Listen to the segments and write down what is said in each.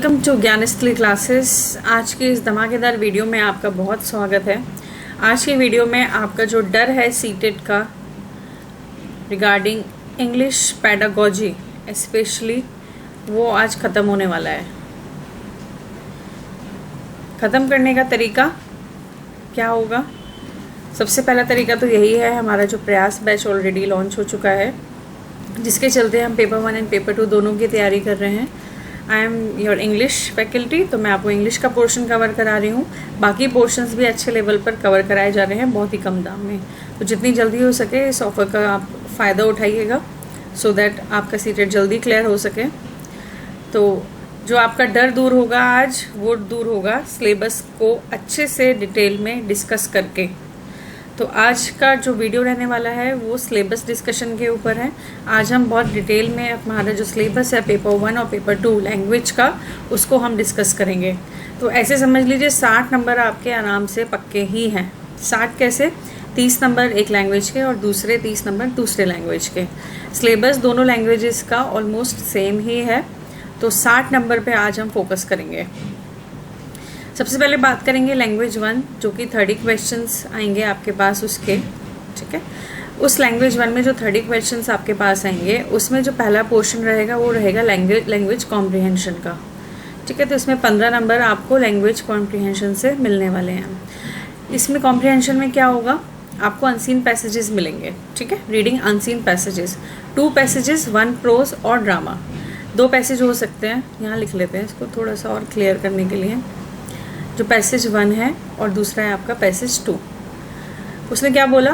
Welcome to Gyansthali classes. आज की इस धमाकेदार वीडियो में आपका बहुत स्वागत है। आज की वीडियो में आपका जो डर है सीटेट का रिगार्डिंग इंग्लिश पेडागोजी स्पेशली, वो आज ख़त्म होने वाला है। ख़त्म करने का तरीका क्या होगा? सबसे पहला तरीका तो यही है, हमारा जो प्रयास बैच ऑलरेडी लॉन्च हो चुका है, जिसके चलते हम पेपर 1 एंड पेपर 2 दोनों की तैयारी कर रहे हैं। I am your English faculty, तो मैं आपको इंग्लिश का पोर्शन कवर करा रही हूँ। बाकी पोर्शंस भी अच्छे लेवल पर कवर कराए जा रहे हैं बहुत ही कम दाम में। तो जितनी जल्दी हो सके इस ऑफ़र का आप फ़ायदा उठाइएगा सो दैट आपका सीटेट जल्दी क्लियर हो सके। तो जो आपका डर दूर होगा आज, वो दूर होगा सिलेबस को अच्छे से डिटेल में डिस्कस करके। तो आज का जो वीडियो रहने वाला है वो सिलेबस डिस्कशन के ऊपर है। आज हम बहुत डिटेल में हमारा जो सिलेबस है पेपर 1 और पेपर 2 लैंग्वेज का, उसको हम डिस्कस करेंगे। तो ऐसे समझ लीजिए 60 नंबर आपके आराम से पक्के ही हैं। 60 कैसे? 30 नंबर एक लैंग्वेज के और दूसरे 30 नंबर दूसरे लैंग्वेज के। सिलेबस दोनों लैंग्वेजेस का ऑलमोस्ट सेम ही है। तो 60 नंबर पे आज हम फोकस करेंगे। सबसे पहले बात करेंगे लैंग्वेज 1, जो कि 30 क्वेश्चंस आएंगे आपके पास उसके, ठीक है। उस लैंग्वेज 1 में जो 30 क्वेश्चंस आपके पास आएंगे, उसमें जो पहला पोर्शन रहेगा वो रहेगा लैंग्वेज कॉम्प्रिहेंशन का, ठीक है। तो इसमें 15 नंबर आपको लैंग्वेज कॉम्प्रिहेंशन से मिलने वाले हैं। इसमें कॉम्प्रिहेंशन में क्या होगा, आपको अनसीन पैसेजेस मिलेंगे, ठीक है। Reading unseen passages, 2 passages, 1 prose और ड्रामा। 2 पैसेज हो सकते हैं, यहाँ लिख लेते हैं इसको थोड़ा सा और क्लियर करने के लिए। जो पैसेज 1 है और दूसरा है आपका पैसेज 2। उसने क्या बोला?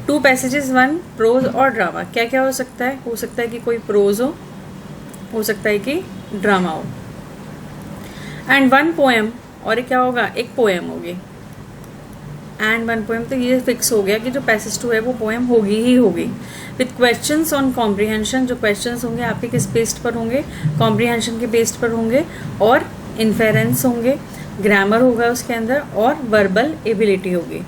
2 पैसेजेस, 1 प्रोज और ड्रामा। क्या क्या हो सकता है? हो सकता है कि कोई प्रोज हो सकता है कि ड्रामा हो, एंड 1 पोएम। और क्या होगा? एक पोएम होगी एंड 1 पोएम। तो ये फिक्स हो गया कि जो पैसेज 2 है वो पोएम होगी ही होगी। विथ क्वेश्चंस ऑन कॉम्प्रिहेंशन, जो क्वेश्चंस होंगे आपके किस बेस्ड पर होंगे? कॉम्प्रिहेंशन के बेस्ड पर होंगे, और इन्फेरेंस होंगे, ग्रामर होगा उसके अंदर, और वर्बल एबिलिटी होगी।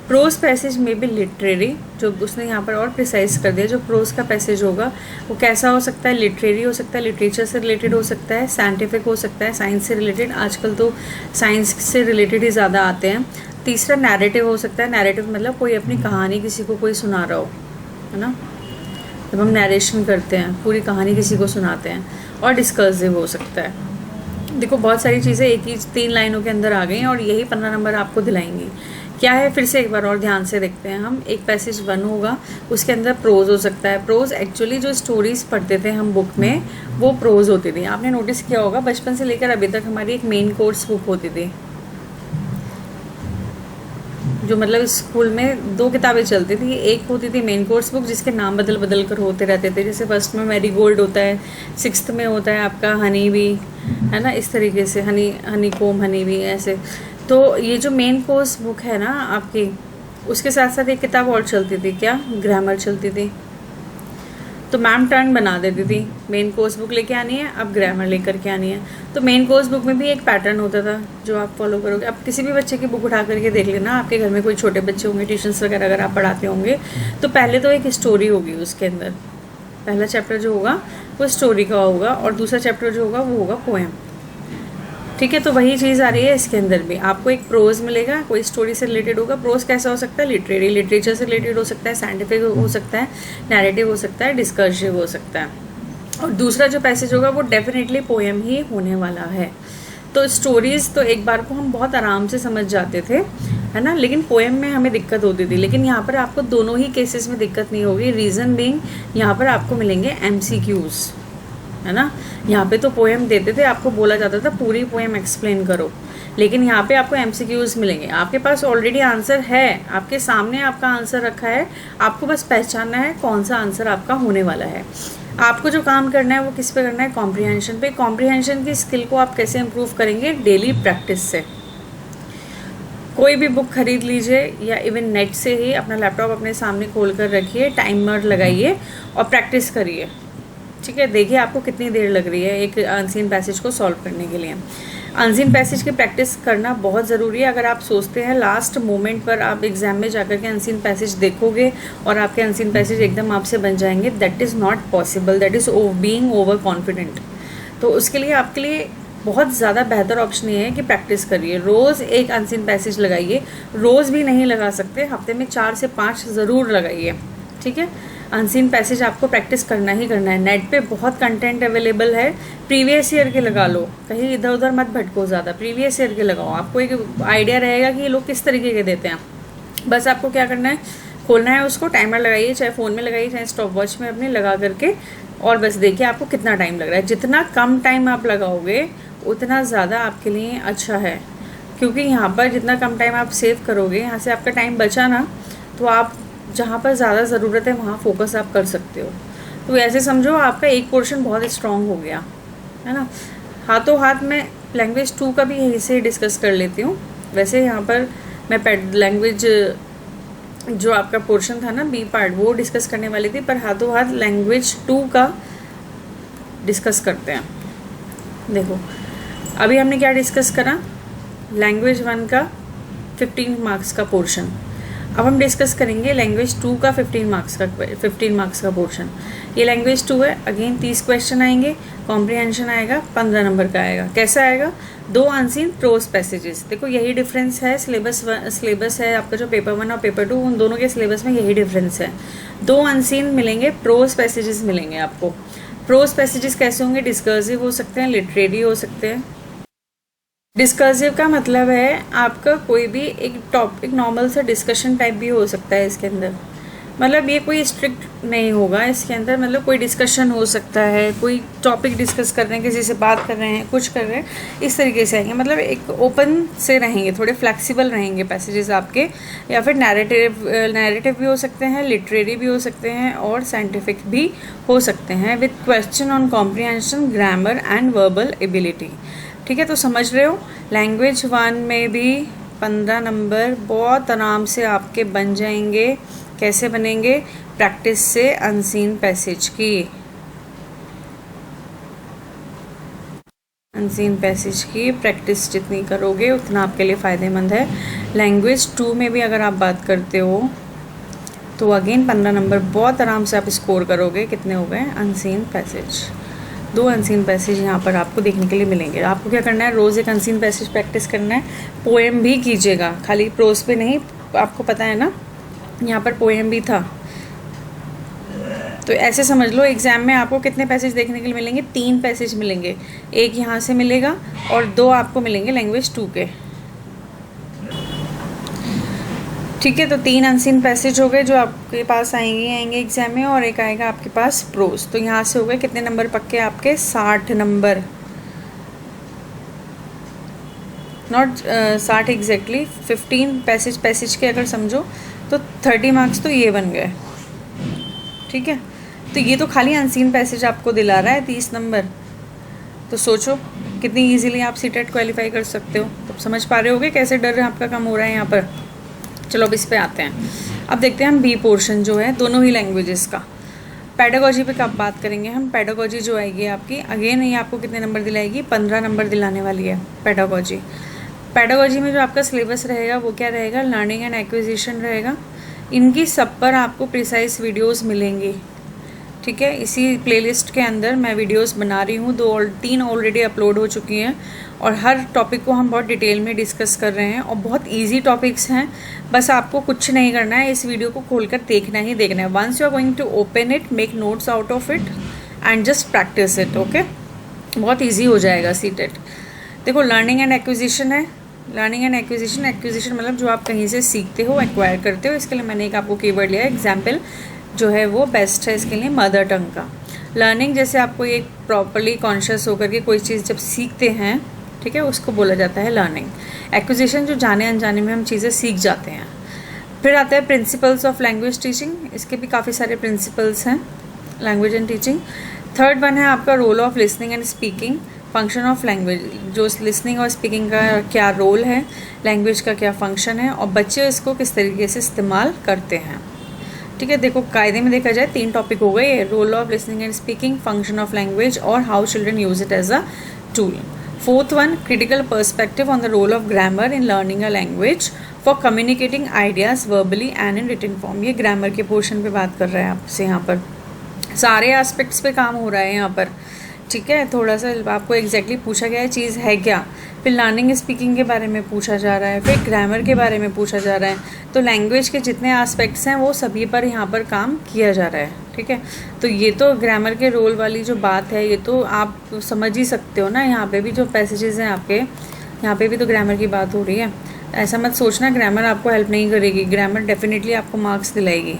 प्रोज पैसेज में भी लिटरेरी, जो उसने यहाँ पर और प्रिसाइज कर दिया। जो प्रोज का पैसेज होगा वो कैसा हो सकता है? लिटरेरी हो सकता है, लिटरेचर से रिलेटेड हो सकता है, साइंटिफिक हो सकता है, साइंस से रिलेटेड। आजकल तो साइंस से रिलेटेड ही ज़्यादा आते हैं। तीसरा नैरेटिव हो सकता है। नैरेटिव मतलब कोई अपनी कहानी किसी को कोई सुना रहा हो, है ना, जब हम नैरेशन करते हैं, पूरी कहानी किसी को सुनाते हैं। और डिस्कर्सिव हो सकता है। देखो बहुत सारी चीज़ें एक ही 3 लाइनों के अंदर आ गई हैं और यही 15 नंबर आपको दिलाएंगी। क्या है? फिर से एक बार और ध्यान से देखते हैं हम। एक पैसेज 1 होगा, उसके अंदर प्रोज हो सकता है। प्रोज एक्चुअली जो स्टोरीज पढ़ते थे हम बुक में, वो प्रोज होती थी। आपने नोटिस किया होगा बचपन से लेकर अभी तक हमारी एक मेन कोर्स बुक होती थी, जो मतलब स्कूल में 2 किताबें चलती थी। एक होती थी मेन कोर्स बुक, जिसके नाम बदल बदल कर होते रहते थे। जैसे फर्स्ट में मैरी गोल्ड होता है, 6th में होता है आपका हनी बी, है ना, इस तरीके से हनी कोम, हनी बी, ऐसे। तो ये जो मेन कोर्स बुक है ना आपकी, उसके साथ साथ एक किताब और चलती थी, क्या? ग्रामर चलती थी। तो मैम टर्न बना देती थी, मेन कोर्स बुक लेके आनी है, अब ग्रामर लेकर के आनी है। तो मेन कोर्स बुक में भी एक पैटर्न होता था जो आप फॉलो करोगे। अब किसी भी बच्चे की बुक उठा करके देख लेना, आपके घर में कोई छोटे बच्चे होंगे, ट्यूशन्स वगैरह अगर आप पढ़ाते होंगे, तो पहले तो एक स्टोरी होगी उसके अंदर। पहला चैप्टर जो होगा वो स्टोरी का होगा, और दूसरा चैप्टर जो होगा वो होगा पोएम, ठीक है। तो वही चीज़ आ रही है इसके अंदर भी। आपको एक प्रोज मिलेगा, कोई स्टोरी से रिलेटेड होगा। प्रोज कैसा हो सकता है? लिटरेरी, लिटरेचर से रिलेटेड हो सकता है, साइंटिफिक हो सकता है, नैरेटिव हो सकता है, डिस्कर्सिव हो सकता है। और दूसरा जो पैसेज होगा वो डेफिनेटली पोएम ही होने वाला है। तो स्टोरीज़ तो एक बार को हम बहुत आराम से समझ जाते थे, है ना, लेकिन पोएम में हमें दिक्कत होती थी। लेकिन यहाँ पर आपको दोनों ही केसेस में दिक्कत नहीं होगी। रीज़न बीइंग, यहाँ पर आपको मिलेंगे MCQs, है ना। यहाँ पे तो पोएम देते थे, आपको बोला जाता था पूरी पोएम एक्सप्लेन करो, लेकिन यहाँ पे आपको MCQs मिलेंगे। आपके पास ऑलरेडी आंसर है, आपके सामने आपका आंसर रखा है, आपको बस पहचानना है कौन सा आंसर आपका होने वाला है। आपको जो काम करना है वो किस पे करना है? कॉम्प्रिहेंशन पे। कॉम्प्रिहेंशन की स्किल को आप कैसे इम्प्रूव करेंगे? डेली प्रैक्टिस से। कोई भी बुक खरीद लीजिए, या इवन नेट से ही अपना लैपटॉप अपने सामने खोल कर रखिए, टाइमर लगाइए और प्रैक्टिस करिए, ठीक है। देखिए आपको कितनी देर लग रही है एक अनसीन पैसेज को सॉल्व करने के लिए। अनसीन पैसेज की प्रैक्टिस करना बहुत ज़रूरी है। अगर आप सोचते हैं लास्ट मोमेंट पर आप एग्ज़ाम में जाकर के अनसीन पैसेज देखोगे और आपके अनसीन पैसेज एकदम आपसे बन जाएंगे, that is not possible, that is being over confident. तो उसके लिए आपके लिए बहुत ज़्यादा बेहतर ऑप्शन ये है कि प्रैक्टिस करिए, रोज़ एक अनसीन पैसेज लगाइए। रोज़ भी नहीं लगा सकते, हफ्ते में 4 से 5 ज़रूर लगाइए, ठीक है। अनसीन पैसेज आपको प्रैक्टिस करना ही करना है। नेट पे बहुत कंटेंट अवेलेबल है, प्रीवियस ईयर के लगा लो, कहीं इधर उधर मत भटको ज़्यादा, प्रीवियस ईयर के लगाओ, आपको एक आइडिया रहेगा कि ये लोग किस तरीके के देते हैं। बस आपको क्या करना है, खोलना है उसको, टाइमर लगाइए, चाहे फ़ोन में लगाइए चाहे स्टॉप वॉच में अपने लगा करके, और बस देखिए आपको कितना टाइम लग रहा है। जितना कम टाइम आप लगाओगे उतना ज़्यादा आपके लिए अच्छा है, क्योंकि यहाँ पर जितना कम टाइम आप सेव करोगे, यहाँ से आपका टाइम बचा ना, तो आप जहाँ पर ज़्यादा ज़रूरत है वहाँ फोकस आप कर सकते हो। तो ऐसे समझो आपका एक पोर्शन बहुत स्ट्रॉन्ग हो गया है ना। हाथों हाथ में लैंग्वेज 2 का भी यहीं से डिस्कस कर लेती हूँ। वैसे यहाँ पर मैं लैंग्वेज जो आपका पोर्शन था ना बी पार्ट, वो डिस्कस करने वाली थी, पर हाथों हाथ लैंग्वेज 2 का डिस्कस करते हैं। देखो अभी हमने क्या डिस्कस करा, लैंग्वेज 1 का 15 मार्क्स का पोर्शन। अब हम डिस्कस करेंगे लैंग्वेज 2 का 15 मार्क्स का पोर्शन। ये लैंग्वेज 2 है, अगेन 30 क्वेश्चन आएंगे, कॉम्प्रिहेंशन आएगा 15 नंबर का आएगा। कैसा आएगा, 2 अनसीन प्रोज पैसेजेस। देखो यही डिफरेंस है, सिलेबस है आपका जो पेपर 1 और पेपर 2, उन दोनों के सिलेबस में यही डिफरेंस है। 2 अनसीन मिलेंगे, प्रोज पैसेजेस मिलेंगे आपको। प्रोज पैसेजेस कैसे होंगे, डिस्कर्सिव हो सकते हैं, लिटरेरी हो सकते हैं। डिस्कर्सिव का मतलब है आपका कोई भी एक टॉपिक, नॉर्मल सा डिस्कशन टाइप भी हो सकता है इसके अंदर, मतलब ये कोई स्ट्रिक्ट नहीं होगा इसके अंदर, मतलब कोई डिस्कशन हो सकता है, कोई टॉपिक डिस्कस कर रहे हैं, किसी से बात कर रहे हैं, कुछ कर रहे हैं, इस तरीके से आएंगे, मतलब एक ओपन से रहेंगे, थोड़े फ्लेक्सिबल रहेंगे पैसेजेस आपके। या फिर नैरेटिव भी हो सकते हैं, लिटरेरी भी हो सकते हैं, और साइंटिफिक भी हो सकते हैं, with question on comprehension, grammar and verbal ability. ठीक है, तो समझ रहे हो, लैंग्वेज 1 में भी 15 नंबर बहुत आराम से आपके बन जाएंगे। कैसे बनेंगे, प्रैक्टिस से अनसीन पैसेज की। अनसीन पैसेज की प्रैक्टिस जितनी करोगे उतना आपके लिए फ़ायदेमंद है। लैंग्वेज 2 में भी अगर आप बात करते हो तो अगेन 15 नंबर बहुत आराम से आप स्कोर करोगे। कितने हो गए, अनसीन पैसेज, 2 अनसीन पैसेज यहाँ पर आपको देखने के लिए मिलेंगे। आपको क्या करना है, रोज़ एक अनसीन पैसेज प्रैक्टिस करना है। पोएम भी कीजिएगा, खाली प्रोज पे नहीं, आपको पता है ना यहाँ पर पोएम भी था। तो ऐसे समझ लो एग्ज़ाम में आपको कितने पैसेज देखने के लिए मिलेंगे, 3 पैसेज मिलेंगे, एक यहाँ से मिलेगा और 2 आपको मिलेंगे लैंग्वेज 2 के। ठीक है, तो 3 अनसीन पैसेज हो गए जो आपके पास आएंगे एग्जाम में, और एक आएगा आपके पास प्रोज। तो यहाँ से हो गए कितने नंबर पक्के आपके, 60 नंबर, नॉट 60 एग्जैक्टली, 15 पैसेज के अगर समझो तो 30 मार्क्स तो ये बन गए। ठीक है, तो ये तो खाली अनसीन पैसेज आपको दिला रहा है 30 नंबर। तो सोचो कितनी इजीली आप सीटेट क्वालिफाई कर सकते हो। तो समझ पा रहे होगे कैसे डर आपका कम हो रहा है यहाँ पर। चलो अब इस पे आते हैं। अब देखते हैं हम बी पोर्शन जो है दोनों ही लैंग्वेजेस का। पेडागोजी पे कब बात करेंगे हम। पेडागोजी जो आएगी आपकी, अगेन ये आपको कितने नंबर दिलाएगी, 15 नंबर दिलाने वाली है पेडागोजी। पेडागोजी में जो आपका सिलेबस रहेगा वो क्या रहेगा, लर्निंग एंड एक्विजिशन रहेगा। इनकी सब पर आपको प्रिसाइज वीडियोस मिलेंगी। ठीक है, इसी प्लेलिस्ट के अंदर मैं वीडियोस बना रही हूँ, 3 ऑलरेडी अपलोड हो चुकी हैं, और हर टॉपिक को हम बहुत डिटेल में डिस्कस कर रहे हैं, और बहुत इजी टॉपिक्स हैं। बस आपको कुछ नहीं करना है, इस वीडियो को खोलकर देखना ही देखना है। Once you are going to open it, make notes out of it and just practice it. Okay, बहुत ईजी हो जाएगा सीटेट। देखो लर्निंग एंड एक्विजिशन है। लर्निंग एंड एक्विजिशन मतलब जो आप कहीं से सीखते हो, एक्वायर करते हो। इसके लिए मैंने एक आपको कीवर्ड लिया है, एग्जाम्पल जो है वो बेस्ट है इसके लिए, मदर टंग का। लर्निंग जैसे आपको एक प्रॉपरली कॉन्शियस होकर के कोई चीज़ जब सीखते हैं, ठीक है, उसको बोला जाता है लर्निंग। एक्विजिशन जो जाने अनजाने में हम चीज़ें सीख जाते हैं। फिर आता है प्रिंसिपल्स ऑफ लैंग्वेज टीचिंग। इसके भी काफ़ी सारे प्रिंसिपल्स हैं language and teaching. Third one है आपका role of listening and speaking, function of language, जो लिसनिंग और स्पीकिंग का क्या रोल है, लैंग्वेज का क्या फंक्शन है, और बच्चे इसको किस तरीके से इस्तेमाल करते हैं। ठीक है, देखो कायदे में देखा जाए 3 टॉपिक हो गए, role of listening and speaking, function of language, और how children use it as a tool. Fourth one, critical perspective on the role of grammar in learning a language for communicating ideas verbally and in written form. ये grammar के portion पे बात कर रहे हैं आपसे। यहाँ पर सारे एस्पेक्ट्स पे काम हो रहा है यहाँ पर। ठीक है, थोड़ा सा आपको एग्जैक्टली पूछा गया है चीज़ है क्या। फिर लर्निंग स्पीकिंग के बारे में पूछा जा रहा है, फिर ग्रामर के बारे में पूछा जा रहा है। तो लैंग्वेज के जितने एस्पेक्ट्स हैं वो सभी पर यहाँ पर काम किया जा रहा है। ठीक है, तो ये तो ग्रामर के रोल वाली जो बात है ये तो आप समझ ही सकते हो ना। यहाँ पे भी जो पैसेजेस हैं आपके, यहाँ पे भी तो ग्रामर की बात हो रही है। ऐसा मत सोचना ग्रामर आपको हेल्प नहीं करेगी, ग्रामर डेफिनेटली आपको मार्क्स दिलाएगी।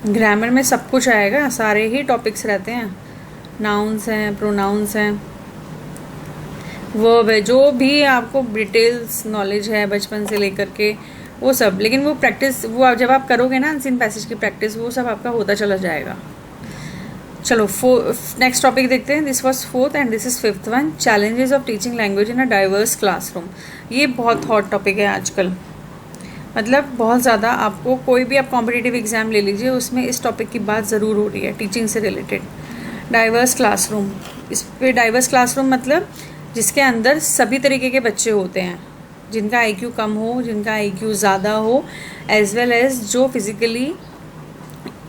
ग्रामर में सब कुछ आएगा, सारे ही टॉपिक्स रहते हैं, नाउन्स हैं, प्रोनाउंस हैं, वर्ब है, जो भी आपको डिटेल्स नॉलेज है बचपन से लेकर के वो सब। लेकिन वो प्रैक्टिस, वो जब आप करोगे ना अनसीन पैसेज की प्रैक्टिस, वो सब आपका होता चला जाएगा। चलो नेक्स्ट टॉपिक देखते हैं। This was fourth and this is fifth one, challenges of teaching language in a diverse classroom. ये बहुत हॉट टॉपिक है आजकल, मतलब बहुत ज़्यादा। आपको कोई भी आप कॉम्पिटिटिव एग्ज़ाम ले लीजिए, उसमें इस टॉपिक की बात ज़रूर हो रही है, टीचिंग से रिलेटेड। डाइवर्स क्लासरूम, इस पे डाइवर्स क्लासरूम मतलब जिसके अंदर सभी तरीके के बच्चे होते हैं, जिनका आईक्यू कम हो, जिनका आईक्यू ज़्यादा हो, एज वेल एज जो फिज़िकली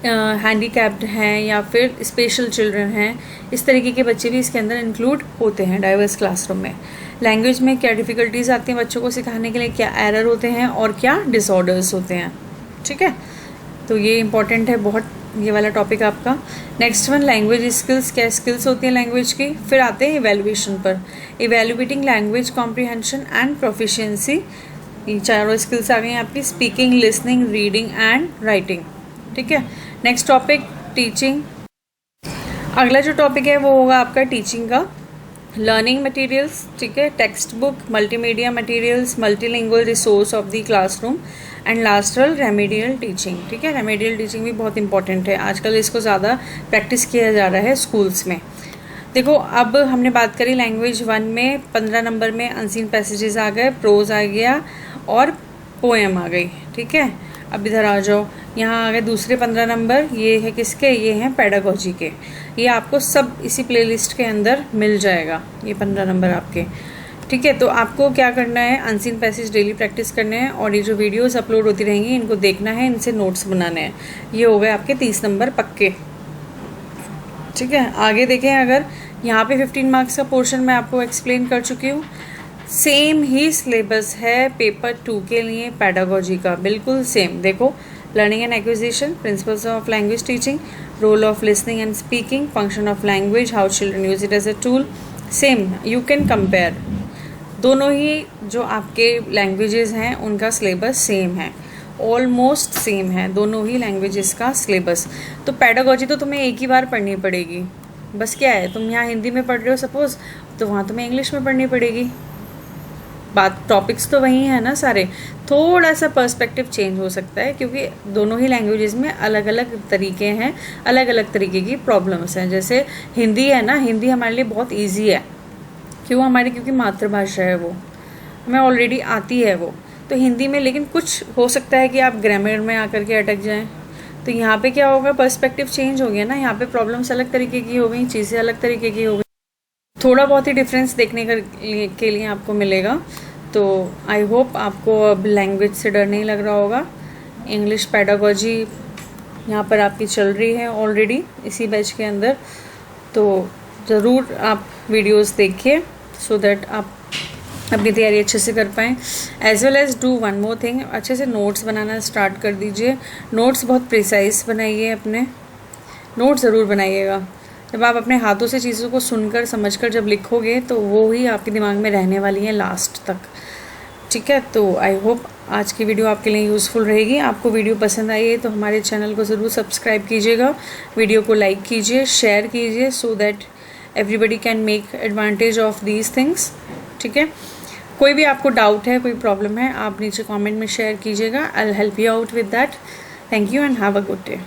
हैंडीकैप्ड हैं या फिर स्पेशल चिल्ड्रन हैं। इस तरीके के बच्चे भी इसके अंदर इंक्लूड होते हैं डाइवर्स क्लासरूम में। लैंग्वेज में क्या डिफ़िकल्टीज आती हैं बच्चों को सिखाने के लिए, क्या एरर होते हैं और क्या डिसऑर्डर्स होते हैं। ठीक है, तो ये इंपॉर्टेंट है बहुत, ये वाला टॉपिक आपका। नेक्स्ट वन, लैंग्वेज स्किल्स, क्या स्किल्स होती हैं लैंग्वेज की। फिर आते हैं इवेल्युएशन पर, evaluating language comprehension and proficiency. ये चारों स्किल्स आ गई आपकी, speaking, listening, reading and writing. ठीक है, नेक्स्ट टॉपिक टीचिंग। अगला जो टॉपिक है वो होगा आपका टीचिंग का। लर्निंग मटेरियल्स, ठीक है, text book, multimedia materials, multilingual resource of the classroom and lastly remedial teaching. ठीक है, रेमेडियल टीचिंग भी बहुत इंपॉर्टेंट है, आजकल इसको ज़्यादा प्रैक्टिस किया जा रहा है स्कूल्स में। देखो, अब हमने बात करी लैंग्वेज 1 में 15 नंबर में अनसीन पैसेजेस आ गए, प्रोज आ गया और पोएम आ गई। ठीक है, अब इधर आ जाओ, यहाँ आ गए दूसरे 15 नंबर, ये है किसके, ये हैं पेडागोजी के। ये आपको सब इसी प्लेलिस्ट के अंदर मिल जाएगा, ये 15 नंबर आपके। ठीक है, तो आपको क्या करना है, अनसीन पैसेज डेली प्रैक्टिस करने हैं और ये जो वीडियोस अपलोड होती रहेंगी इनको देखना है, इनसे नोट्स बनाने हैं। ये हो गए आपके 30 नंबर पक्के। ठीक है, आगे देखें, अगर यहाँ पे 15 मार्क्स का पोर्शन मैं आपको एक्सप्लेन कर चुकी हूँ। सेम ही सिलेबस है पेपर 2 के लिए पेडागोजी का, बिल्कुल सेम। देखो, learning and acquisition, principles of language teaching, role of listening and speaking, function of language, how children use it as a tool. Same, you can compare. दोनों ही जो आपके लैंग्वेजेस हैं उनका सिलेबस सेम है, ऑलमोस्ट सेम है दोनों ही लैंग्वेजेस का सिलेबस। तो पेडागोजी तो तुम्हें एक ही बार पढ़नी पड़ेगी, बस क्या है, तुम यहाँ हिंदी में पढ़ रहे हो सपोज, तो वहाँ तुम्हें इंग्लिश में पढ़नी पड़ेगी। बात, टॉपिक्स तो वही है ना सारे, थोड़ा सा पर्सपेक्टिव चेंज हो सकता है क्योंकि दोनों ही लैंग्वेजेस में अलग अलग तरीके हैं, अलग अलग तरीके की प्रॉब्लम्स हैं। जैसे हिंदी है ना, हिंदी हमारे लिए बहुत ईजी है, क्यों, हमारी क्योंकि मातृभाषा है, वो हमें ऑलरेडी आती है वो। तो हिंदी में लेकिन कुछ हो सकता है कि आप ग्रामर में आकर के अटक जाएं, तो यहाँ पे क्या होगा, पर्सपेक्टिव चेंज हो गया ना, यहाँ पे प्रॉब्लम्स अलग तरीके की हो गई, चीज़ें अलग तरीके की हो गई, थोड़ा बहुत ही डिफरेंस देखने के लिए आपको मिलेगा। तो आई होप आपको अब लैंग्वेज से डर नहीं लग रहा होगा। इंग्लिश पेडागोजी यहाँ पर आपकी चल रही है ऑलरेडी इसी बैच के अंदर, तो ज़रूर आप वीडियोस देखिए सो दैट आप अपनी तैयारी अच्छे से कर पाएँ। As well as do one more thing, अच्छे से नोट्स बनाना स्टार्ट कर दीजिए। नोट्स बहुत प्रिसाइज बनाइए, अपने नोट ज़रूर बनाइएगा। जब आप अपने हाथों से चीज़ों को सुनकर समझकर जब लिखोगे तो वो ही आपके दिमाग में रहने वाली हैं लास्ट तक। ठीक है, तो आई होप आज की वीडियो आपके लिए यूज़फुल रहेगी। आपको वीडियो पसंद आई है तो हमारे चैनल को ज़रूर सब्सक्राइब कीजिएगा, वीडियो को लाइक कीजिए, शेयर कीजिए, so that everybody can make advantage of these things. ठीक है, कोई भी आपको डाउट है, कोई प्रॉब्लम है, आप नीचे कमेंट में शेयर कीजिएगा। I will help you out with that. Thank you and have a good day.